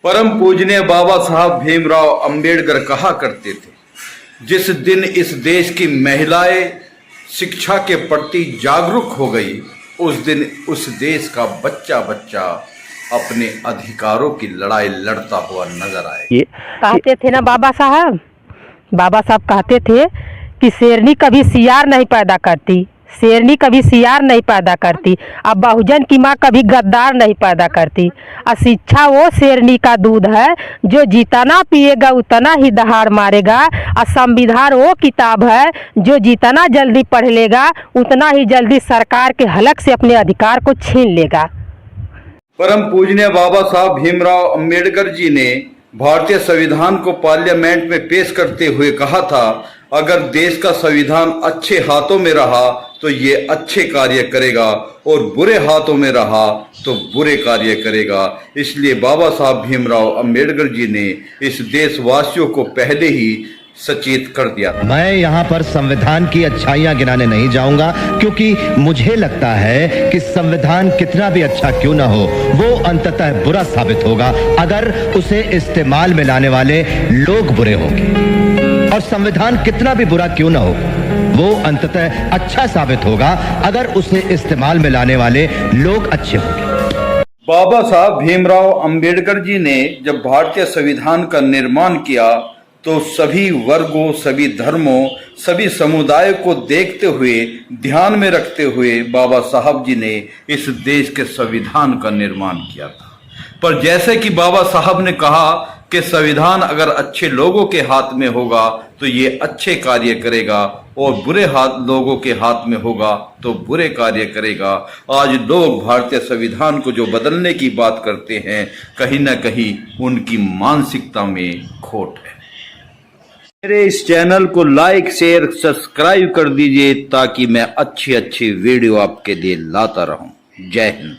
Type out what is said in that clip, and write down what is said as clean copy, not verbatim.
परम पूजनीय बाबा साहब भीमराव अंबेडकर कहा करते थे, जिस दिन इस देश की महिलाएं शिक्षा के प्रति जागरूक हो गई, उस दिन उस देश का बच्चा बच्चा अपने अधिकारों की लड़ाई लड़ता हुआ नजर आए। कहते थे ना बाबा साहब कहते थे कि शेरनी कभी सियार नहीं पैदा करती, शेरनी कभी सियार नहीं पैदा करती, अब बहुजन की माँ कभी गद्दार नहीं पैदा करती। और शिक्षा वो शेरनी का दूध है जो जितना पिएगा उतना ही दहाड़ मारेगा। और संविधान वो किताब है जो जितना जल्दी पढ़ लेगा उतना ही जल्दी सरकार के हलक से अपने अधिकार को छीन लेगा। परम पूजनीय बाबा साहब भीमराव अंबेडकर जी ने भारतीय संविधान को पार्लियामेंट में पेश करते हुए कहा था, अगर देश का संविधान अच्छे हाथों में रहा तो ये अच्छे कार्य करेगा और बुरे हाथों में रहा तो बुरे कार्य करेगा। इसलिए बाबा साहब भीमराव अंबेडकर जी ने इस देशवासियों को पहले ही सचेत कर दिया। मैं यहाँ पर संविधान की अच्छाइयाँ गिनाने नहीं जाऊंगा, क्योंकि मुझे लगता है कि संविधान कितना भी अच्छा क्यों ना हो, वो अंततः बुरा साबित होगा अगर उसे इस्तेमाल में लाने वाले लोग बुरे होंगे, और संविधान कितना भी बुरा क्यों ना हो, वो अंततः अच्छा साबित होगा अगर उसे इस्तेमाल में लाने वाले लोग अच्छे होंगे। बाबा साहब भीमराव अंबेडकर जी ने जब भारतीय संविधान का निर्माण किया तो सभी वर्गों, सभी धर्मों, सभी समुदायों को देखते हुए, ध्यान में रखते हुए बाबा साहब जी ने इस देश के संविधान का निर्माण किया था। पर जैसे कि बाबा साहब ने कहा कि संविधान अगर अच्छे लोगों के हाथ में होगा तो ये अच्छे कार्य करेगा और बुरे लोगों के हाथ में होगा तो बुरे कार्य करेगा। आज लोग भारतीय संविधान को जो बदलने की बात करते हैं, कहीं ना कहीं उनकी मानसिकता में खोट है। मेरे इस चैनल को लाइक, शेयर, सब्सक्राइब कर दीजिए ताकि मैं अच्छी वीडियो आपके लिए लाता रहूं। जय हिंद।